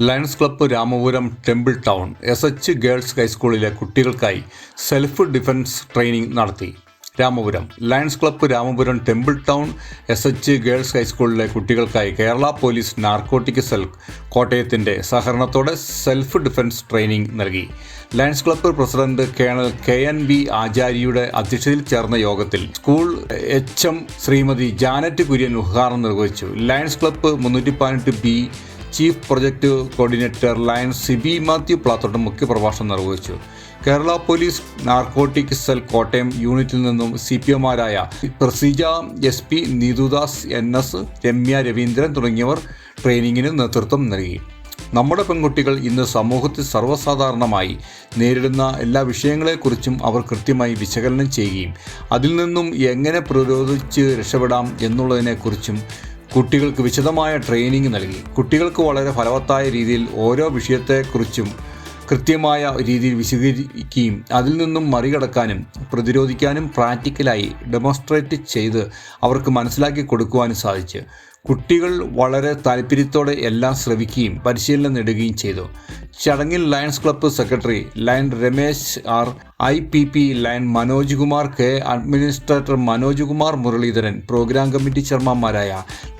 Lions club Ramapuram temple town SH girls ഹൈസ്കൂളിലെ കുട്ടികൾക്കായി self defence training നടത്തി. Ramapuram lions club Ramapuram temple town SH girls ഹൈസ്കൂളിലെ കുട്ടികൾക്കായി കേരള പോലീസ് നാർക്കോട്ടിക് സെൽ കോട്ടയത്തിൻ്റെ സഹകരണത്തോടെ സെൽഫ് ഡിഫൻസ് ട്രെയിനിംഗ് നൽകി. Lions club president colonel KNB ആചാര്യയുടെ അധ്യക്ഷതയിൽ ചേർന്ന യോഗത്തിൽ സ്കൂൾ HM ശ്രീമതി ജാനറ്റ് കുര്യൻ ഉദ്ഘാടനം നിർവഹിച്ചു. Lions club 318B chief project coordinator lions Sibi Mathew Plathottam മുഖ്യപ്രഭാഷണം നിർവഹിച്ചു. Kerala police narcotic cell Kottayam യൂണിറ്റിൽ നിന്നും CPOമാരായ പ്രസിജ SP, നീതുദാസ് NS, രമ്യ രവീന്ദ്രൻ തുടങ്ങിയവർ ട്രെയിനിങ്ങിന് നേതൃത്വം നൽകി. നമ്മുടെ പെൺകുട്ടികൾ ഇന്ന് സമൂഹത്തിൽ സർവ്വസാധാരണമായി നേരിടുന്ന എല്ലാ വിഷയങ്ങളെക്കുറിച്ചും അവർ കൃത്യമായി വിശകലനം ചെയ്യുകയും അതിൽ നിന്നും എങ്ങനെ പ്രതിരോധിച്ച് രക്ഷപ്പെടാം എന്നുള്ളതിനെക്കുറിച്ചും കുട്ടികൾക്ക് വിശദമായ ട്രെയിനിങ് നൽകി. കുട്ടികൾക്ക് വളരെ ഫലവത്തായ രീതിയിൽ ഓരോ വിഷയത്തെക്കുറിച്ചും കൃത്യമായ രീതിയിൽ വിശദീകരിക്കുകയും അതിൽ നിന്നും മറികടക്കാനും പ്രതിരോധിക്കാനും പ്രാക്ടിക്കലായി ഡെമോൺസ്ട്രേറ്റ് ചെയ്ത് അവർക്ക് മനസ്സിലാക്കി കൊടുക്കുവാനും സാധിച്ചു. കുട്ടികൾ വളരെ താല്പര്യത്തോടെ എല്ലാം ശ്രവിക്കുകയും പരിശീലനം നേടുകയും ചെയ്തു. ചടങ്ങിൽ Lions club secretary Lion Ramesh R, IPP Lion Manoj Kumar K, administrator Manoj Kumar Muralidharan, programme committee ചെയർമാൻമാരായ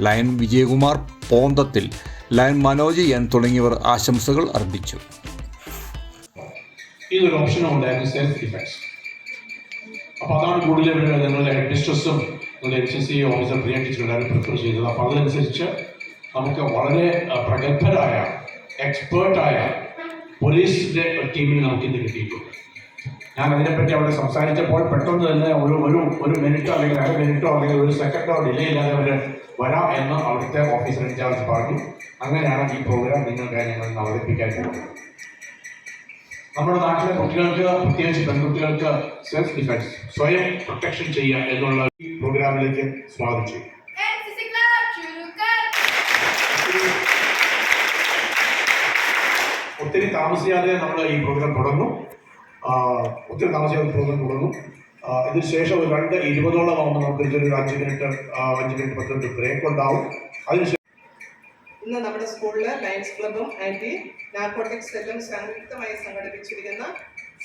Lion Vijayakumar Ponthathil, Lion Manoj N തുടങ്ങിയവർ ആശംസകൾ അർപ്പിച്ചു. ഇതൊരു ഓപ്ഷനും ഉണ്ടായിരുന്നു, സെൽഫ് ഡിഫൻസ്. അപ്പോൾ അതാണ് കൂടുതൽ നിങ്ങളുടെ ഹെഡ് മിസ്ട്രസും നിങ്ങളുടെ HSC ഓഫീസർ പ്രിയ ടീച്ചർ എല്ലാവരും പ്രിഫർ ചെയ്തത്. അപ്പോൾ അതനുസരിച്ച് നമുക്ക് വളരെ പ്രഗത്ഭരായ എക്സ്പേർട്ടായ പോലീസിൻ്റെ ടീമിന് നമുക്കിന്ന് കിട്ടിയിട്ടുണ്ട്. ഞാൻ അതിനെപ്പറ്റി അവിടെ സംസാരിച്ചപ്പോൾ പെട്ടെന്ന് തന്നെ ഒരു മിനിറ്റോ അല്ലെങ്കിൽ 1/2 മിനിറ്റോ അല്ലെങ്കിൽ 1 സെക്കൻഡോ ഡിലേ ഇല്ലാതെ അവർ വരാം എന്ന് അവിടുത്തെ ഓഫീസർ ഇൻചാർജ് പറഞ്ഞു. അങ്ങനെയാണ് ഈ പ്രോഗ്രാം നിങ്ങൾക്കായി ഞങ്ങൾ അവതരിപ്പിക്കാൻ പോകുന്നത്. നമ്മുടെ നാട്ടിലെ കുട്ടികൾക്ക്, പ്രത്യേകിച്ച് പെൺകുട്ടികൾക്ക് സെൽഫ് ഡിഫൻസ്, സ്വയം പ്രൊട്ടക്ഷൻ ചെയ്യുക എന്നുള്ള ഈ പ്രോഗ്രാമിലേക്ക് സ്വാഗതം ചെയ്യും. ഒത്തിരി താമസിയാതെ നമ്മൾ ഈ പ്രോഗ്രാം തുടങ്ങും. ഇതിനുശേഷം ഒരു 2:20 ആകുമ്പോൾ നമുക്ക് ഇതൊരു 5 മിനിറ്റ് 10 മിനിറ്റ് ബ്രേക്ക് ഉണ്ടാവും. അതിനുശേഷം ഇന്ന് നമ്മുടെ സ്കൂളിൽ ലയൺസ് ക്ലബ്ബും ആൻറ്റി നാർക്കോട്ടിക് സെല്ലും സംയുക്തമായി സംഘടിപ്പിച്ചിരിക്കുന്ന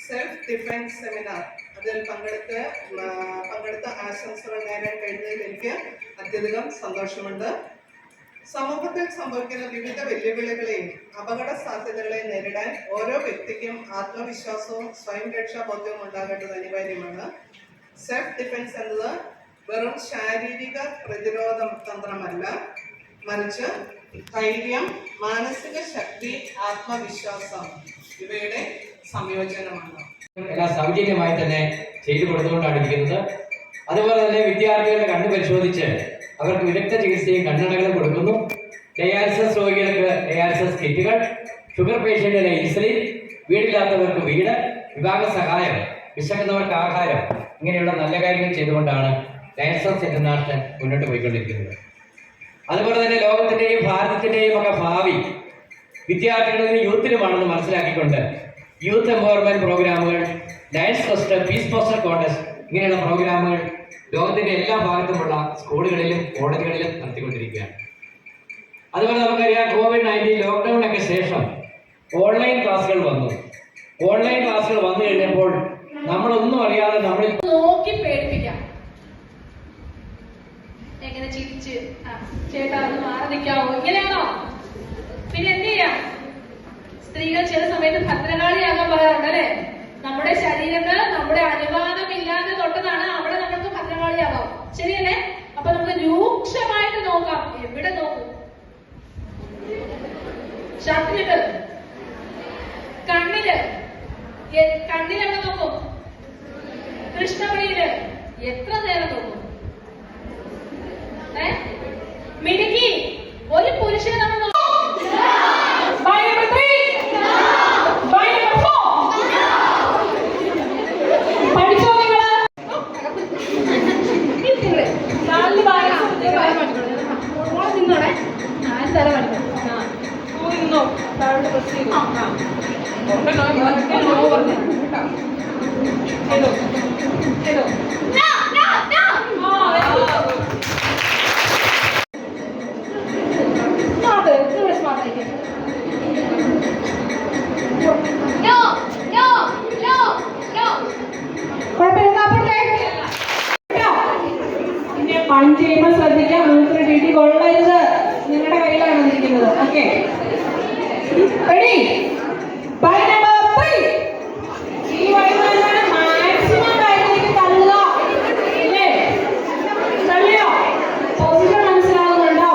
സെൽഫ് ഡിഫൻസ് സെമിനാർ, അതിൽ പങ്കെടുത്ത ആശംസകൾ നേടാൻ കഴിഞ്ഞതിൽ എനിക്ക് അത്യധികം സന്തോഷമുണ്ട്. സമൂഹത്തിൽ സംഭവിക്കുന്ന വിവിധ വെല്ലുവിളികളെയും അപകട സാധ്യതകളെയും നേരിടാൻ ഓരോ വ്യക്തിക്കും ആത്മവിശ്വാസവും സ്വയം രക്ഷാബോധവും ഉണ്ടാകേണ്ടത് അനിവാര്യമാണ്. സെൽഫ് ഡിഫൻസ് എന്നത് വെറും ശാരീരിക പ്രതിരോധ തന്ത്രമല്ല, മറിച്ച് ധൈര്യം, മാനസിക ശക്തി, ആത്മവിശ്വാസം ഇവയുടെ സംയോജനമാണ്. എല്ലാം സൗജന്യമായി തന്നെ ചെയ്തു കൊടുത്തുകൊണ്ടാണ് ഇരിക്കുന്നത്. അതുപോലെ തന്നെ വിദ്യാർത്ഥികളുടെ കണ്ണ് പരിശോധിച്ച് അവർക്ക് വിദഗ്ധ ചികിത്സയും കണ്ണടകളും കൊടുക്കുന്നു. ഡയാലിസിസ് രോഗികൾക്ക് ഡയാലിസിസ് കിറ്റുകൾ, ഷുഗർ പേഷ്യന്റിന് ഇൻസുലിൻ, വീടില്ലാത്തവർക്ക് വീട്, വിവാഹ സഹായം, വിശക്കുന്നവർക്ക് ആഹാരം, ഇങ്ങനെയുള്ള നല്ല കാര്യങ്ങൾ ചെയ്തുകൊണ്ടാണ് ലയൺസ് ഇന്റർനാഷണൽ മുന്നോട്ട് പോയിക്കൊണ്ടിരിക്കുന്നത്. അതുപോലെ തന്നെ ലോകത്തിൻ്റെയും ഭാരതത്തിൻ്റെയും ഒക്കെ ഭാവി വിദ്യാർത്ഥികളിലും യൂത്തിലുമാണെന്ന് മനസ്സിലാക്കിക്കൊണ്ട് യൂത്ത് എംപവർമെന്റ് പ്രോഗ്രാമുകൾ, lions fest, peace poster contest, ഇങ്ങനെയുള്ള പ്രോഗ്രാമുകൾ ലോകത്തിൻ്റെ എല്ലാ ഭാഗത്തുമുള്ള സ്കൂളുകളിലും കോളേജുകളിലും നടത്തിക്കൊണ്ടിരിക്കുകയാണ്. അതുപോലെ നമുക്കറിയാം, COVID-19 ലോക്ക്ഡൗണിനൊക്കെ ശേഷം ഓൺലൈൻ ക്ലാസ്സുകൾ വന്നു. ഓൺലൈൻ ക്ലാസ്സുകൾ വന്നു കഴിഞ്ഞപ്പോൾ നമ്മളൊന്നും അറിയാതെ നമ്മൾ നോക്കി പേടിപ്പിക്കാം. എങ്ങനെ ചിരിച്ച് ചേട്ടാ ഒന്ന് മാറി നിൽക്കാവോ, ഇങ്ങനെയാണോ? പിന്നെ എന്ത് ചെയ്യാം? സ്ത്രീകൾ ചില സമയത്ത് ഭദ്രകാളിയാകാൻ പറയാറുണ്ട് അല്ലെ? നമ്മുടെ ശരീരത്ത് നമ്മുടെ അനുവാദമില്ലാതെ തൊട്ടതാണ്, അവിടെ നമുക്ക് ഭദ്രകാളിയാകാം. ശരിയല്ലേ? അപ്പൊ നമുക്ക് രൂക്ഷമായിട്ട് നോക്കാം. എവിടെ നോക്കും? ഷർട്ടിലിട്ട്, കണ്ണിലെവിടെ നോക്കും? കൃഷ്ണമണിയില് എത്ര നേരം നോക്കും? മിടുക്കി ഒരു പുരുഷനെ നമ്മൾ പഠിച്ചോ നിങ്ങള്? നിന്നോടെ ഞാൻ തല പഠിക്കണം. നിന്നോ, താഴോട്ട് പ്രസ് ചെയ്തു. ചെയ്തോ ഓക്കെ റെഡി ബൈ നമ്പർ 3 ഈ വഴി തന്നെ മാക്സിമം ബാക്കിലേക്ക് തള്ളുക ഇല്ലേ തള്ളിയോ പൊസിഷൻ മനസ്സിലാകുന്നുണ്ടോ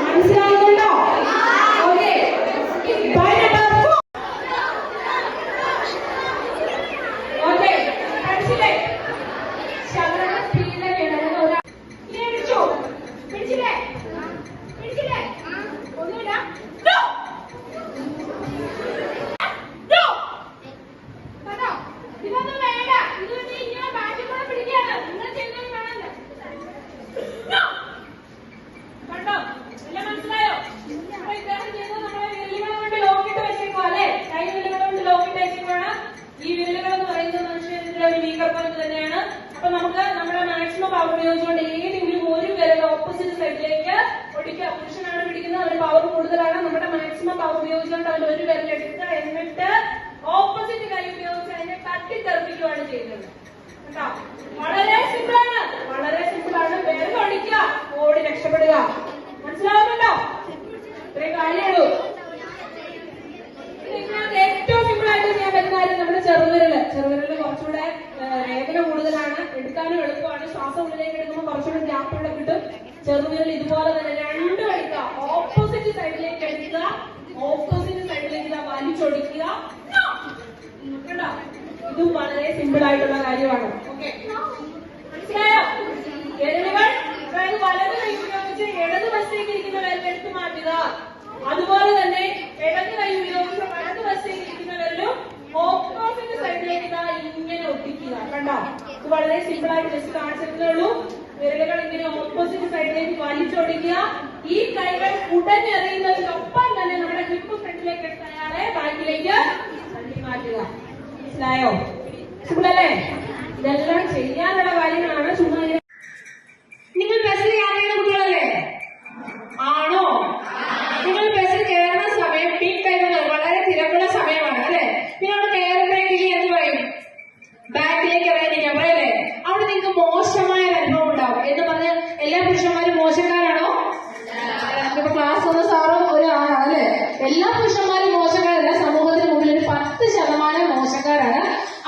മനസ്സിലാകുന്നുണ്ടോ ഓക്കെ ബൈ നമ്പർ 4 ഓക്കെ പഠിച്ചില്ലേ ശകലം സ്പീഡിലേക്ക് ഇടണം ഒരാ പിടിച്ചോ പിടിച്ചില്ലേ പിടിച്ചില്ലേ ഒന്നുമില്ല നോ നോ കണ്ടോ ഇതൊന്നും വേണ്ട ഇത് നീ ഇങ്ങനെ ബാക്കി കൂടെ പിടിക്കുകയാണ് നിങ്ങൾ ചെയ്യുന്നത് വേണമല്ലോ നോ കണ്ടോ എല്ലാം മനസ്സിലായോ അപ്പൊ ഇദ്ദേഹം ചെയ്യുന്നത് നമ്മളെ വിരലുകൾ കൊണ്ട് ലോക്കിട്ട് വെച്ചേക്കോ അല്ലേ കൈ വിരലുകൾ കൊണ്ട് ലോക്കിട്ട് വെച്ചേക്കാണ് ഈ വിരലുകൾ എന്ന് പറയുന്നത് മനുഷ്യരുടെ ഒരു വീക്കർ പോയിന്റ് തന്നെയാണ് അപ്പൊ നമുക്ക് നമ്മുടെ മാക്സിമം പവർ ഉപയോഗിച്ചുകൊണ്ട് ഏതെങ്കിലും ഒരു വിരൽ ഓപ്പോസിറ്റ് സൈഡിലേക്ക് ഒടിക്കുക പുരുഷനാണ് പിടിക്കുന്നത് ഒരു പവർ കൂടുതലാണ് നമ്മുടെ മാക്സിമം പവർ ഉപയോഗിച്ചുകൊണ്ട് അവൻ ഒരു വിരലെടുക്കുക എന്നിട്ട് ഓപ്പോസിറ്റ് കൈ ഉപയോഗിച്ച് അതിനെ തട്ടിത്തെറിപ്പിക്കുകയാണ് ചെയ്യുന്നത് കേട്ടോ വളരെ സിമ്പിൾ ആണ് വിരൽ ഒടിക്കുക ഓടി രക്ഷപ്പെടുക മനസ്സിലാവുന്നുണ്ടോ ഇത്രയും കാര്യമുള്ളൂ ഇതിനകത്ത് ഏറ്റവും സിമ്പിൾ ആയിട്ട് ചെയ്യാൻ പറ്റുന്ന കാര്യം നമ്മുടെ ചെറുവിരല് കുറച്ചുകൂടെ വേദന കൂടുതലാണ് എടുക്കാനും എളുപ്പമാണ് ശ്വാസം ഉള്ളിലേക്ക് എടുക്കുമ്പോൾ കുറച്ചുകൂടെ ഗ്യാപ്പ് ഇവിടെ കിട്ടും ചെറുവിരൽ ഇതുപോലെ തന്നെ രണ്ട് കളിക്കുക ഓപ്പോസിറ്റ് സൈഡിലേക്ക് എടുക്കുക ഓപ്പോസിറ്റ് സൈഡിലേക്ക് വലിച്ചൊടിക്കുക കേട്ടോ ഇതും വളരെ സിമ്പിൾ ആയിട്ടുള്ള കാര്യമാണ് ഓക്കെ മനസ്സിലായോ വിരലുകൾ അതായത് വലത് കൈ ഉപയോഗിച്ച് ഇടത് വശത്തേക്ക് ഇരിക്കുന്ന വിരൽ എടുത്ത് മാറ്റുക അതുപോലെ തന്നെ ഇടത് കൈ ഉപയോഗിച്ച് വലത് വശത്തേക്ക് ഇരിക്കുന്ന വിരലും ഓപ്പോസിറ്റ് സൈഡിലേക്ക് ഇതാ ഇങ്ങനെ ഒട്ടിക്കുക കണ്ടോ ഇത് വളരെ സിമ്പിൾ ആയിട്ട് ജസ്റ്റ് കാണിച്ചിട്ടേ ഉള്ളൂ വിരലുകൾ ഇങ്ങനെ ഓപ്പോസിറ്റ് സൈഡിലേക്ക് വലിച്ചൊടിക്കുക ഈ കൈകൾ ഉടനെറിയുന്നതിനൊപ്പം തന്നെ നമ്മുടെ ഹിപ്പ് ഫ്രണ്ടിലേക്ക് എടുത്ത് അയാളെ ബാക്കിലേക്ക് തള്ളി മാറ്റുക മനസ്സിലായോ സിമ്പിൾ അല്ലേ ഇതെല്ലാം ചെയ്യാനുള്ള കാര്യങ്ങളാണ് ചുമ്മാ നിങ്ങൾ ബസ്സിൽ യാത്ര ചെയ്യുന്ന കുട്ടികളല്ലേ ആണോ നിങ്ങൾ ബസ്സിൽ കയറുന്ന സമയം പീക്ക് ടൈം വളരെ തിരക്കുള്ള സമയമാണ് അല്ലെ നിങ്ങൾ കയറുമ്പോഴേക്ക് എന്ത് പറയും ബാക്കിലേക്ക് ഇറങ്ങിയിരിക്കാം പറയല്ലേ അവിടെ നിങ്ങൾക്ക് മോശമായ ഒരു അനുഭവം ഉണ്ടാവും എന്ന് പറഞ്ഞ് എല്ലാ പുരുഷന്മാരും മോശക്കാരാണോ ഇപ്പൊ ക്ലാസ് വന്ന സാറും ഒരു ആളാണ് അല്ലെ എല്ലാ പുരുഷന്മാരും മോശക്കാരല്ല സമൂഹത്തിന് മുമ്പിൽ ഒരു 10% മോശക്കാരാണ്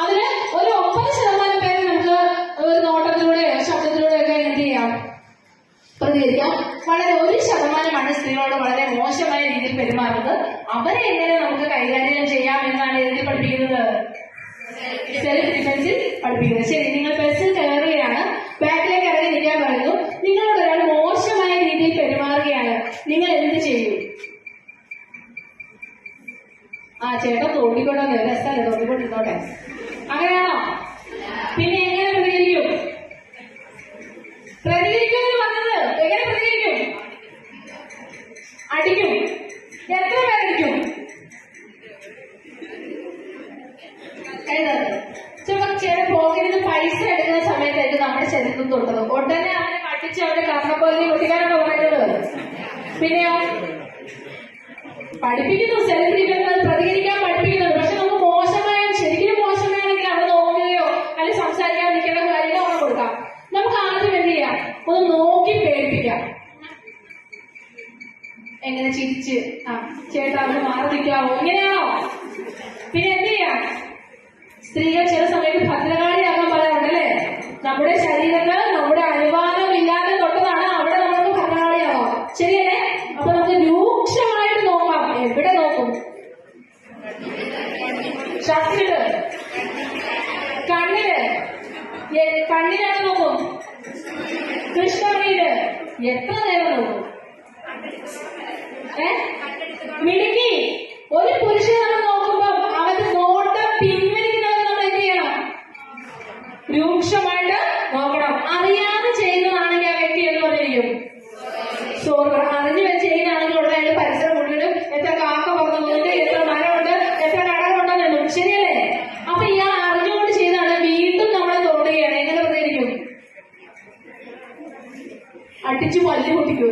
അതില് ഒരു 9% പേര് നമുക്ക് ഒരു നോട്ടത്തിലൂടെയോ ശബ്ദത്തിലൂടെയോ ഒക്കെ എന്ത് ചെയ്യാം പ്രതികരിക്കാം വളരെ 1% സ്ത്രീകളോട് വളരെ മോശമായ രീതിയിൽ പെരുമാറുന്നത് അവരെ എങ്ങനെ നമുക്ക് കൈകാര്യം ചെയ്യാം എന്നാണ് എഴുതി പഠിപ്പിക്കുന്നത് സെൽഫ് ഡിഫൻസിൽ പഠിപ്പിക്കുന്നത് ശരി നിങ്ങൾ ബസ്സിൽ കയറുകയാണ് ബാക്കിലേക്ക് ഇറങ്ങി നിൽക്കാൻ പറയുന്നു നിങ്ങളോട് ഒരാൾ മോശമായ രീതിയിൽ പെരുമാറുകയാണ് നിങ്ങൾ എന്ത് ചെയ്യും ചേട്ടൻ തോണ്ടിക്കൊണ്ടോ രസമല്ലേ തോണ്ടിക്കൊണ്ടിരുന്നോട്ടെ അങ്ങനെയാണോ പിന്നെ എങ്ങനെ പ്രതികരിക്കും എന്ന് പറഞ്ഞത് എങ്ങനെ പ്രതികരിക്കും അടിക്കും എത്ര പേരടിക്കും ചേട്ടൻ പോക്കറ്റിൽ പൈസ എടുക്കുന്ന സമയത്തായിട്ട് നമ്മുടെ ശരീരത്തിൽ തൊട്ടത് ഉടനെ അവനെ അടിച്ച് അവന്റെ കാരണപ്പോലെ കുട്ടിക്കാരാണോ പറയുന്നത് പിന്നെയോ പഠിപ്പിക്കുന്നു സെൽഫ് ഡിഫൻസ് പ്രതികരിക്കാൻ പഠിപ്പിക്കുന്നുണ്ട് പക്ഷെ നമുക്ക് മോശമായ ശരിക്കും മോശമാണെങ്കിൽ അവിടെ നോക്കുകയോ അല്ലെങ്കിൽ സംസാരിക്കാൻ നിൽക്കേണ്ട കാര്യങ്ങൾ അവിടെ കൊടുക്കാം നമുക്ക് ആദ്യം എന്ത് ചെയ്യാം ഒന്ന് നോക്കി പേടിപ്പിക്കാം എങ്ങനെ ചിരിച്ച് ചേട്ടാ അവിടെ മാറി നിൽക്കാവോ ഇങ്ങനെയാണോ പിന്നെ എന്ത് ചെയ്യാം സ്ത്രീകൾ ചില സമയത്ത് ഭദ്രകാളിയാകാൻ പറയാറുണ്ടല്ലേ നമ്മുടെ ശരീരത്തിൽ നമ്മുടെ അനുവാദം ഇല്ലാതെ തൊട്ടതാണ് അവിടെ നമുക്ക് ഭദ്രകാളിയാവാം ശരിയല്ലേ അപ്പൊ നമുക്ക് രൂക്ഷമായിട്ട് നോക്കാം എവിടെ നോക്കും ഷർട്ടില് കണ്ണിലാണ് നോക്കും കൃഷ്ണമണിയില് എത്ര നേരം നോക്കും മിടുക്കി ഒരു പുരുഷനെ നോക്കുമ്പോൾ അവന്റെ നോട്ടം പിൻവലിക്കുന്നത് നമ്മൾ എന്ത് ചെയ്യണം രൂക്ഷമായിട്ട് നോക്കണം അറിയാതെ ചെയ്യുന്നതാണെങ്കിൽ ആ വ്യക്തി എന്ന് പറയും സോറി അറിഞ്ഞു ചെയ്യുന്നതാണെങ്കിൽ ഉടനെ അതിന്റെ പരിസരം മുഴുവനും എത്ര കാക്ക പറഞ്ഞു പോകുന്നുണ്ട് എത്ര മരമുണ്ട് എത്ര കടകളുണ്ടെന്നുള്ളൂ ശരിയല്ലേ അപ്പൊ ഇയാൾ അറിഞ്ഞുകൊണ്ട് ചെയ്താണ് വീണ്ടും നമ്മളെ തോണ്ടുകയാണ് എങ്ങനെ പ്രതികരിക്കും അടിച്ചു പല്ലു പൊട്ടിക്കും